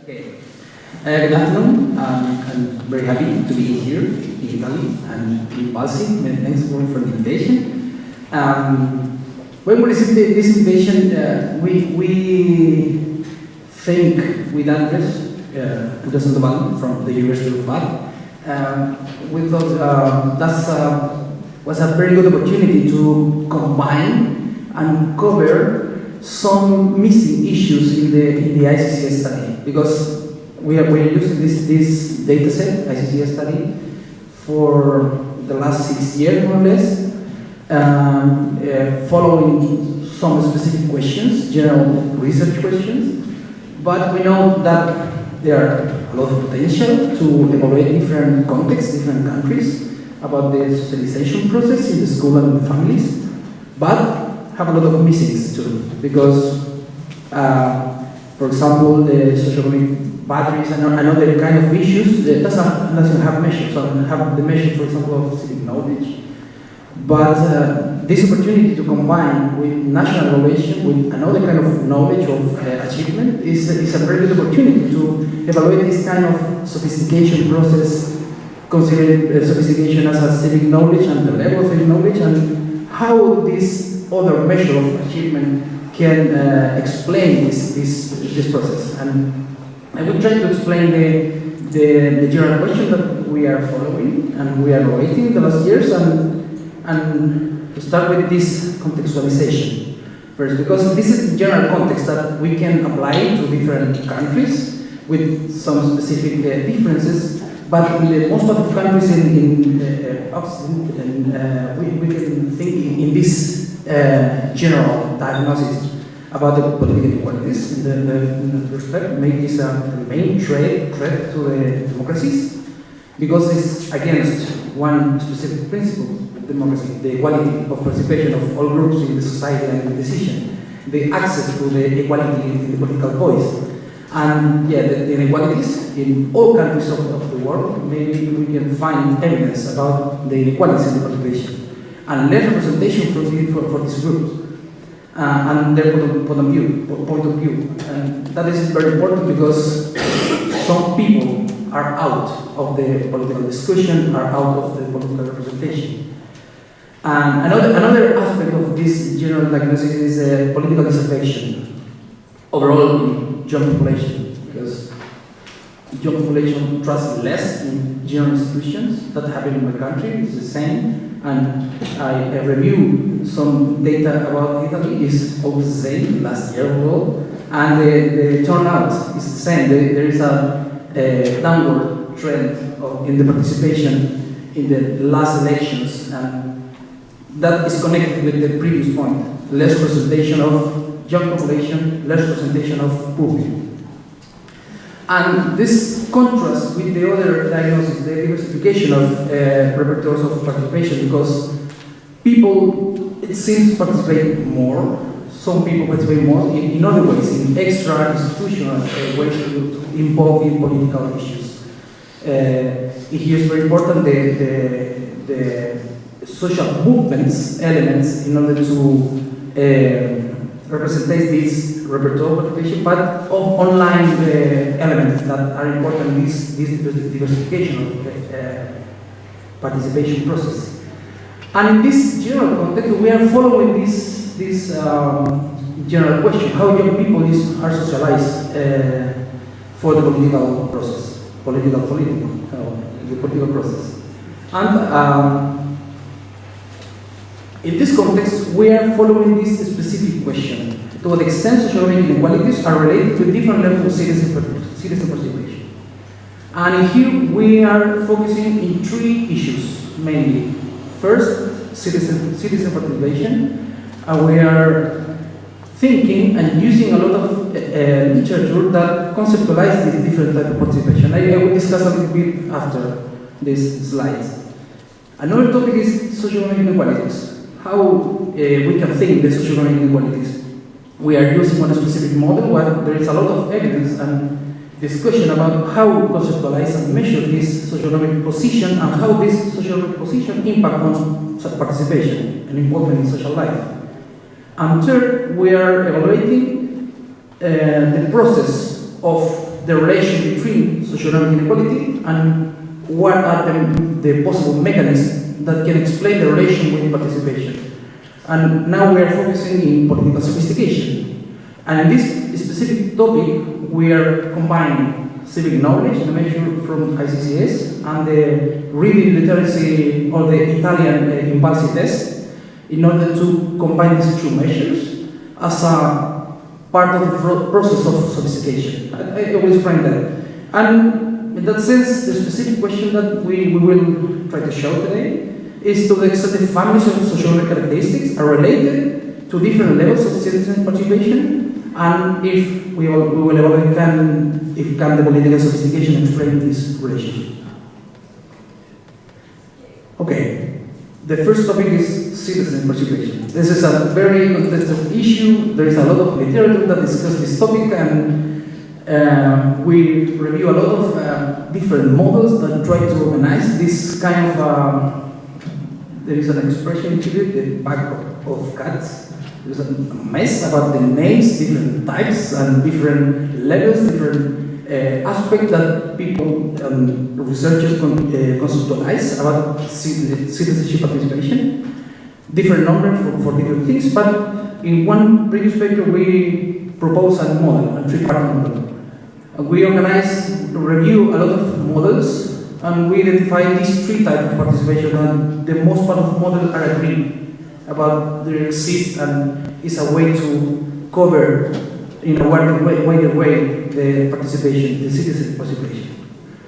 Okay. Good afternoon. I'm very happy to be here in Italy and in INVALSI. Thanks for the invitation. When we received this invitation, we think with Andres, Sandoval from the University of Bari. We thought that was a very good opportunity to combine and cover some missing issues in the ICCS study, because we're using this data set, ICCS study, for the last 6 years more or less, following some specific questions, general research questions, but we know that there are a lot of potential to evaluate different contexts, different countries, about the socialization process in the school and the families, but have a lot of missings too, because, for example, the socioeconomic batteries and another kind of issues that doesn't have measures, so have the measure, for example, of civic knowledge. But this opportunity to combine with national evaluation, with another kind of knowledge of achievement, is a very good opportunity to evaluate this kind of sophistication process, considering sophistication as a civic knowledge and the level of civic knowledge, and how this other measure of achievement can explain this process. And I will try to explain the general question that we are following and we are waiting the last years, and to start with this contextualization first, because this is the general context that we can apply to different countries with some specific differences. But in the most part of countries in Occident, we can think in this general diagnosis about the political inequalities in the respect, make this a main threat to the democracies, because it's against one specific principle of democracy, the equality of participation of all groups in the society and in decision, the access to the equality in the political voice. And yeah, the inequalities in all countries of the world, maybe we can find evidence about the inequalities in the participation and less representation for these groups and their point of view. And that is very important, because some people are out of the political discussion, are out of the political representation. And another aspect of this general diagnosis is political disaffection overall in young population, because young population trusts less in general institutions. That happened in my country, it's the same. And I reviewed some data about Italy, is always the same, last year ago, and the turnout is the same. There is a downward trend in the participation in the last elections, and that is connected with the previous point, less representation of young population, less representation of poor people. And this contrasts with the other diagnosis, the diversification of repertoires of participation, because people, it seems, participate more. Some people participate more in other ways, in extra institutional ways to involve in political issues. Here is very important the social movements elements in order to represent this repertoire participation, but of online elements that are important in this diversification of participation process. And in this general context, we are following this general question: how young people are socialized for the political process, the political process. And in this context, we are following this specific question: to what extent socioeconomic inequalities are related to different levels of citizen participation. And here we are focusing in 3 issues mainly. First, citizen participation. We are thinking and using a lot of literature that conceptualize this different type of participation. I will discuss a little bit after this slide. Another topic is socioeconomic inequalities. How we can think the socioeconomic inequalities. We are using one specific model where there is a lot of evidence and discussion about how to conceptualize and measure this socioeconomic position, and how this socioeconomic position impact on participation and involvement in social life. And third, we are evaluating the process of the relation between socioeconomic inequality and what are the possible mechanisms that can explain the relation with participation. And now we are focusing in political sophistication. And in this specific topic, we are combining civic knowledge, the measure from ICCS, and the reading literacy or the Italian INVALSI test, in order to combine these two measures as a part of the process of sophistication. I will explain that. And in that sense, the specific question that we will try to show today is to the extent the families of social characteristics are related to different levels of citizen participation, and if we will evaluate can the political sophistication explain this relationship. Okay, the first topic is citizen participation. This is a very contested issue. There is a lot of literature that discusses this topic, and we review a lot of different models that try to organize this kind of there is an expression in Chile, the pack of cats. There's a mess about the names, different types, and different levels, different aspects that people, researchers conceptualize about citizenship participation. Different numbers for different things, but in one previous paper we propose a model, a three-part model. We review a lot of models, and we identify these three types of participation, and the most part of the models are agreed about they exist and is a way to cover in a wider way the participation, the citizen participation.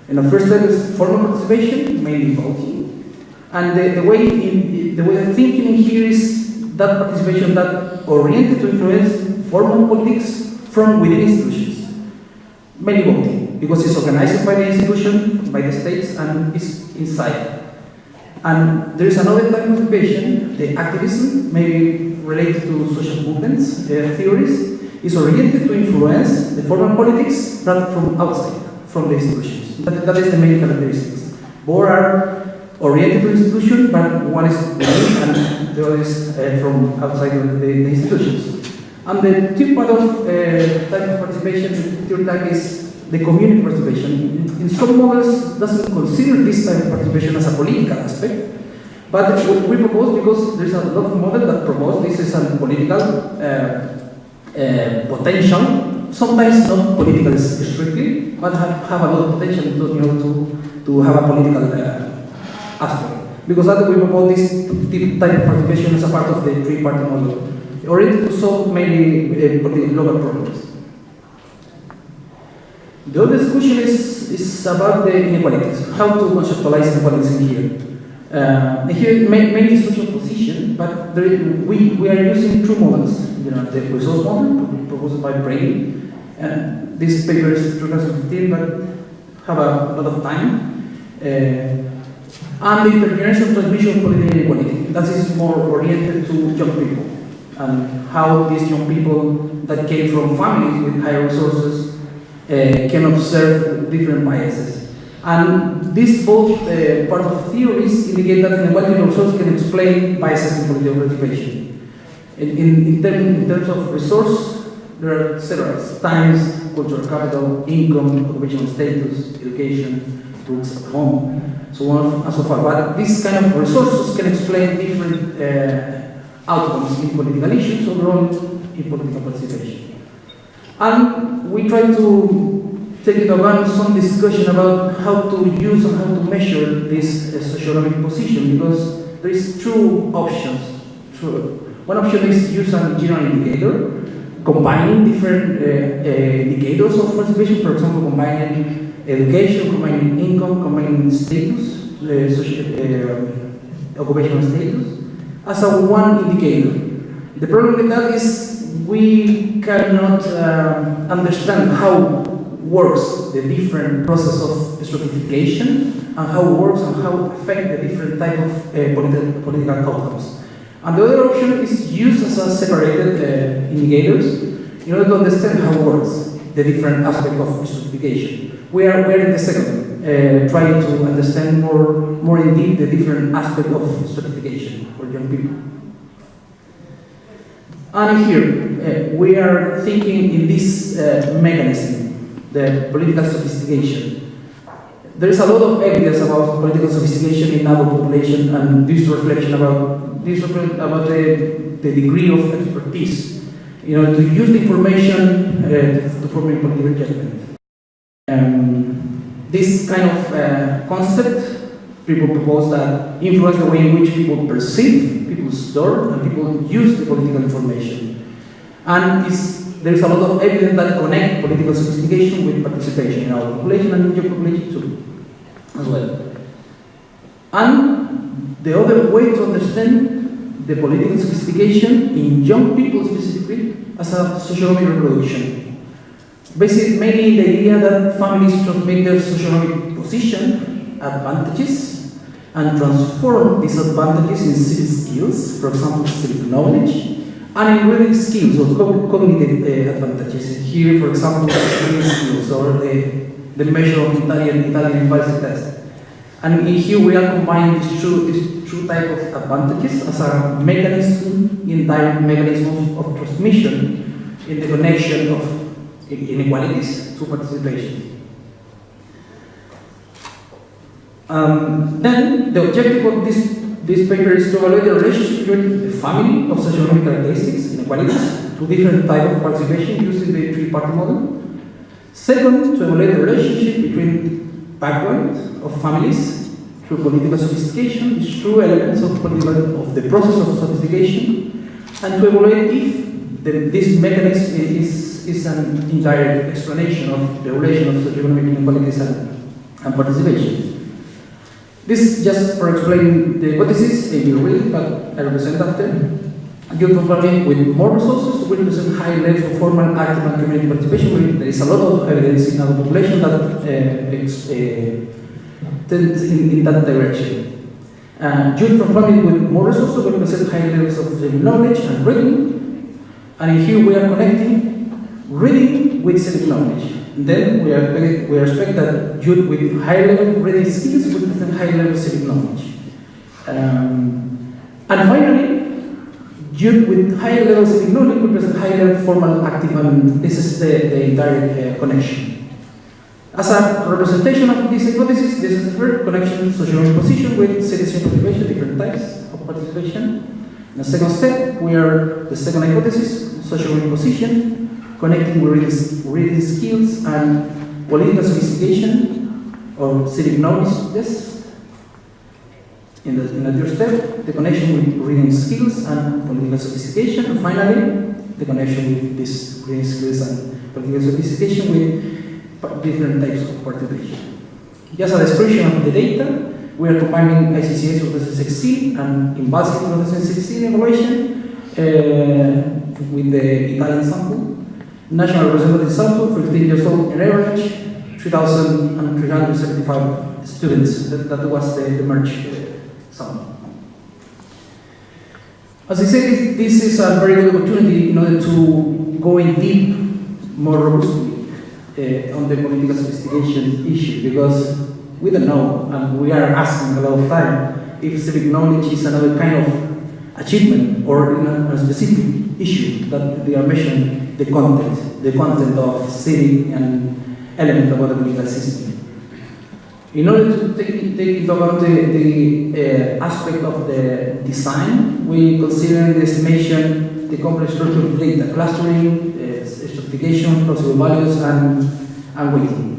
And the first step is formal participation, mainly voting. And the way of thinking here is that participation that oriented to influence formal politics from within institutions. Mainly voting, because it's organized by the institution, by the states, and it's inside. And there is another type of participation, the activism, maybe related to social movements, theories, is oriented to influence the formal politics rather from outside, from the institutions. That is the main characteristics. Both are oriented to institution, but one is within and the other is from outside of the institutions. And the third part of type of participation, the third type is the community participation. In some models, doesn't consider this type of participation as a political aspect, but we propose, because there's a lot of models that propose this is a political potential, sometimes not political strictly, but have a lot of potential to have a political aspect. Because that we propose this type of participation as a part of the three-party model, oriented to solve mainly local problems. The other discussion is about the inequalities, how to conceptualize inequalities in here. Here, mainly social position, but we are using two models. The resource model proposed by Bari, and this paper is 2015, but have a lot of time. And the intergenerational transmission of political inequality. That is more oriented to young people, and how these young people that came from families with higher resources can observe different biases. And these both part of theories indicate that inequality resources can explain biases in political participation. In terms of resource, there are several: times, cultural capital, income, occupational status, education, books at home, so on and so forth. But these kind of resources can explain different outcomes in political issues, overall in political participation. And we try to take into account some discussion about how to use and how to measure this socioeconomic position, because there is two options. One option is use a general indicator, combining different indicators of participation, for example, combining education, combining income, combining status, occupational status, as a one indicator. The problem with that is we cannot understand how works the different process of stratification, and how it works and how affect the different type of political outcomes. And the other option is used as a separated indicators in order to understand how it works, the different aspects of stratification. We are in the second, trying to understand more in depth the different aspects of stratification for young people. And here, we are thinking in this mechanism. the political sophistication. There is a lot of evidence about political sophistication in our population, and this reflection about the degree of expertise, to use the information to form a political judgment. This kind of concept, people propose that influence the way in which people perceive, people store, and people use the political information. And there is a lot of evidence that connect political sophistication with participation in our population and in your population too, as well. And the other way to understand the political sophistication in young people specifically as a socioeconomic reproduction. Basically, mainly the idea that families transmit their socioeconomic position, advantages, and transform these advantages in civic skills, for example, civic knowledge, and in reading skills or cognitive advantages. Here, for example, reading skills or the measure of Italian INVALSI test. And in here we are combining these two type of advantages as a mechanism, indirect mechanism of transmission in the connection of inequalities to participation. Then the objective of this paper is to evaluate the relationship between the family of socioeconomic characteristics, inequalities, to different types of participation using the three-party model. Second, to evaluate the relationship between background of families through political sophistication, these true elements of the process of sophistication, and to evaluate if this mechanism is an indirect explanation of the relation of socioeconomic inequalities and participation. This just for explaining the hypothesis, you read, but I represent after. Youth family with more resources will present high levels of formal, active, and community participation. There is a lot of evidence in our population that tends in that direction. Youth from family with more resources will present high levels of knowledge and reading. And here we are connecting reading with civic knowledge. Then we expect that youth with high level reading skills will present high level civic knowledge. And finally, youth with higher level civic knowledge will present high level formal active, and this is the entire connection. As a representation of this hypothesis, this is the first connection socioeconomic position with citizen participation, different types of participation. In the second step, the second hypothesis, socioeconomic position, connecting with reading skills and political sophistication or civic knowledge. Yes. In the third step, the connection with reading skills and political sophistication, and finally, the connection with these reading skills and political sophistication with different types of participation. Just a description of the data, we are combining ICCS 2016 and INVALSI 2016 evaluation with the Italian sample. National representative sample, 15 years old on average, 3,375 students. That was the merge sample. As I said, this is a very good opportunity in order to go in deep, more robustly on the political sophistication issue, because we don't know, and we are asking a lot of time, if civic knowledge is another kind of achievement or in a specific issue that they are measuring the content of civic and element about the political system. In order to take into account the aspect of the design, we consider in the estimation the complex structure of data, clustering, stratification, possible values, and weighting.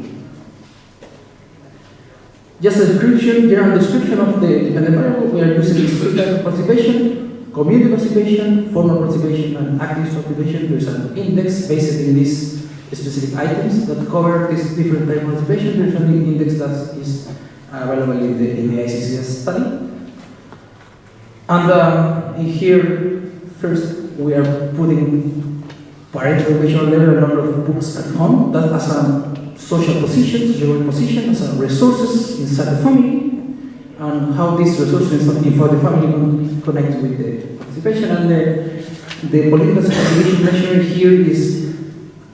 Just a description, general description of the dependent variable. We are using three types of participation: community participation, formal participation, and active participation. There is an index based in these specific items that cover this different type of participation. There is an index that is available in the ICCS study. And in here, first we are putting parental educational level, a number of books at home, that as a social position, social position, as a resources inside the family, and how these resources for the family connect with the participation. And the political sophistication measure here is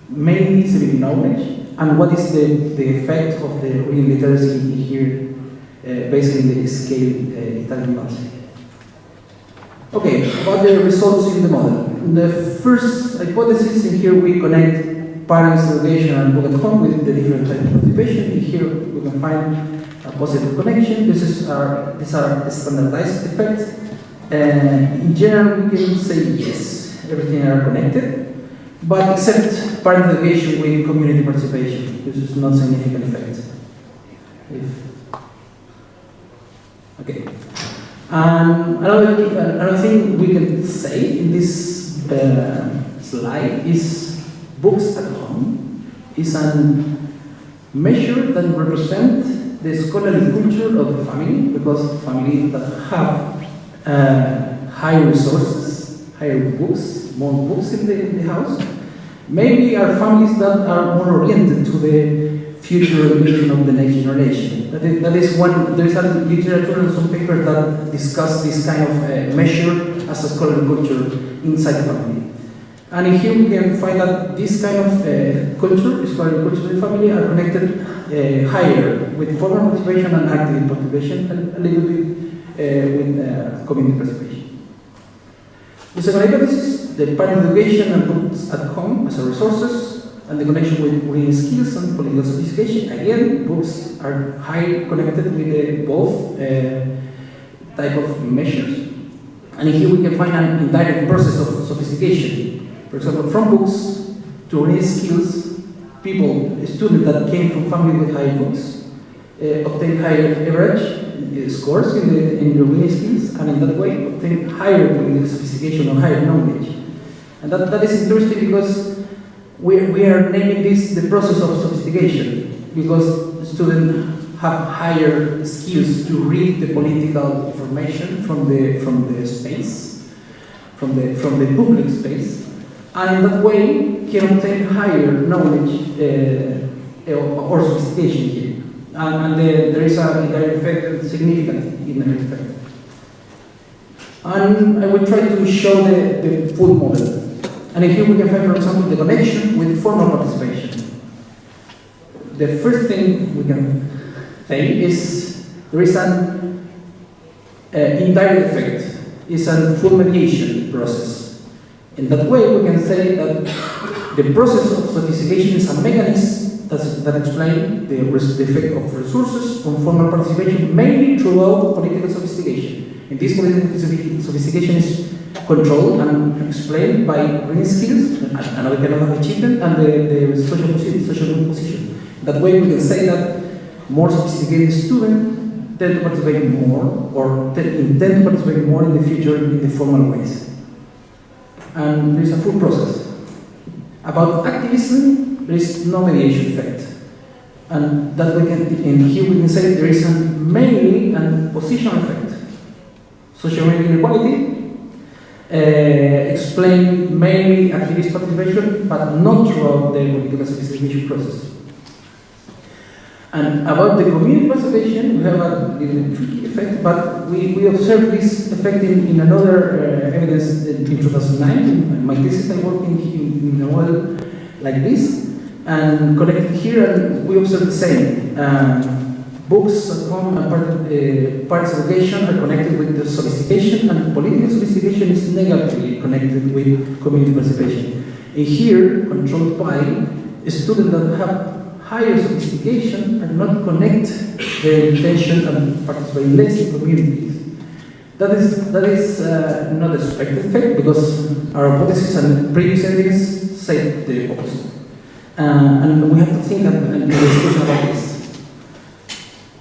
mainly civic knowledge, and what is the effect of the reading literacy here, based on the scale Italian INVALSI. Okay, about the results in the model. The first hypothesis in here, we connect parents' education and book at home with the different types of participation. Here we can find a positive connection. These are standardized effects. In general, we can say yes, everything are connected, but except parent education with community participation. This is not significant effect. Okay. Another thing we can say in this slide is books at home is a measure that represents the scholarly culture of the family, because families that have higher resources, higher books, more books in the house, maybe are families that are more oriented to the future education of the next generation. That is one. There is a literature and some papers that discuss this kind of measure as a scholarly culture inside the family. And here we can find that this kind of culture, scholarly culture in the family, are connected higher with formal participation and active participation, and a little bit with community participation. The second hypothesis, the parent education and books at home as a resources, and the connection with reading skills and political sophistication. Again, books are highly connected with both type of measures. And here we can find an indirect process of sophistication. For example, from books to reading skills, students that came from families with high books, obtain higher average scores in the reading skills, and in that way obtain higher political sophistication or higher knowledge. And that is interesting because we are naming this the process of sophistication, because students have higher skills to read the political information from the space, from the public space, and in that way can obtain higher knowledge or sophistication here. And there is a indirect effect, a significant indirect effect. And I will try to show the full model. And here we can find, for example, the connection with formal participation. The first thing we can say is there is an indirect effect. It's a full mediation process. In that way, we can say that the process of sophistication is a mechanism that explains the effect of resources on formal participation, mainly throughout political sophistication. In this political sophistication is controlled and explained by reading skills, another kind of achievement, and the social position. That way we can say that more sophisticated students tend to participate more, or intend to participate more in the future in the formal ways. And there is a full process. About activism, there is no mediation effect. And that we can, in here we can say there is mainly a positional effect. Social inequality, explain mainly activist participation, but not throughout the political sophistication process. And about the community participation, we have a little tricky effect, but we observed this effect in another evidence in 2009. In my thesis, I worked in a model like this, and connected here, and we observed the same. Books at home and parts of education are connected with the sophistication, and political sophistication is negatively connected with community participation. And here, controlled by students that have higher sophistication and not connect their intention and participate less in communities. That is not a expected effect, because our hypothesis and previous evidence say the opposite. And we have to think and discussion about this.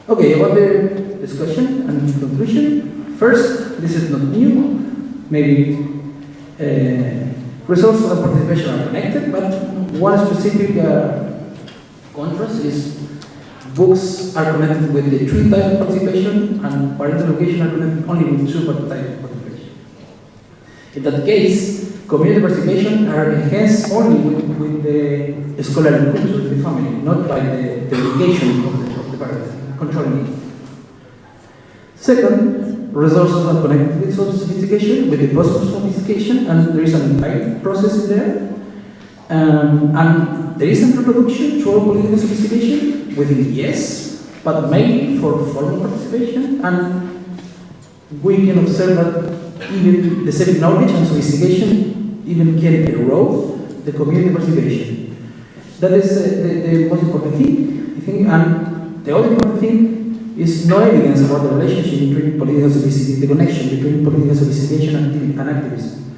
Okay, about the discussion and conclusion. First, this is not new. Maybe resources and participation are connected, but one specific contrast is books are connected with the three types of participation, and parental education are connected only with two types of participation. In that case, community participation are enhanced only with the scholarly culture of the family, not by the education of the parents. Controlling it. Second, resources are connected with sophistication, with the process of sophistication, and there is an entire process in there. And there is a reproduction through political sophistication within yes, but mainly for formal participation, and we can observe that even the same knowledge and sophistication even can erode the community participation. That is the most important thing, I think. And the other important thing is no evidence about the relationship between political sophistication, the connection between political sophistication and activism.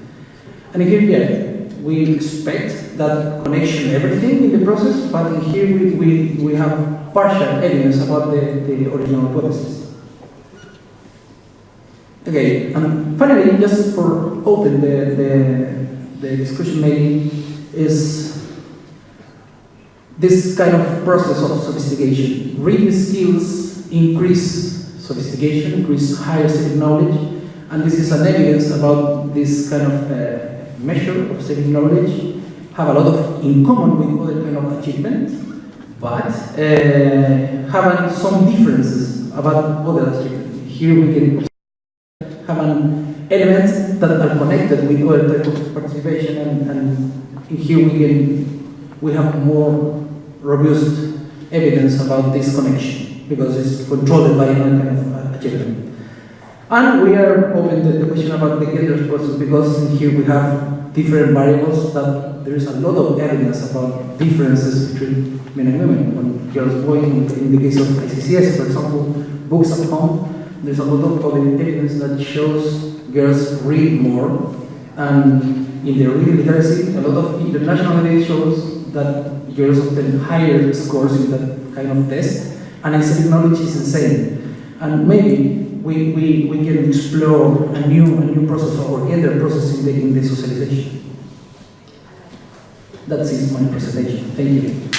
And here, yeah, we expect that connection everything in the process, but here we have partial evidence about the original hypothesis. Okay, and finally, just for open the discussion maybe, is this kind of process of sophistication. Reading skills increase sophistication, increase higher civic knowledge, and this is an evidence about this kind of measure of civic knowledge have a lot of in common with other kind of achievements, but having some differences about other achievements. Here we can have an element that are connected with other type of participation, and here we have more robust evidence about this connection because it's controlled by another kind of achievement. And we are open to the question about the gender process because here we have different variables that there is a lot of evidence about differences between men and women. When girls boys, in the case of ICCS, for example, books at home, there's a lot of evidence that shows girls read more, and in the reading literacy, a lot of international data shows that girls obtain higher scores in that kind of test, and in civic knowledge is insane. And maybe we can explore a new process or gender process in the socialization. That's it, my presentation. Thank you.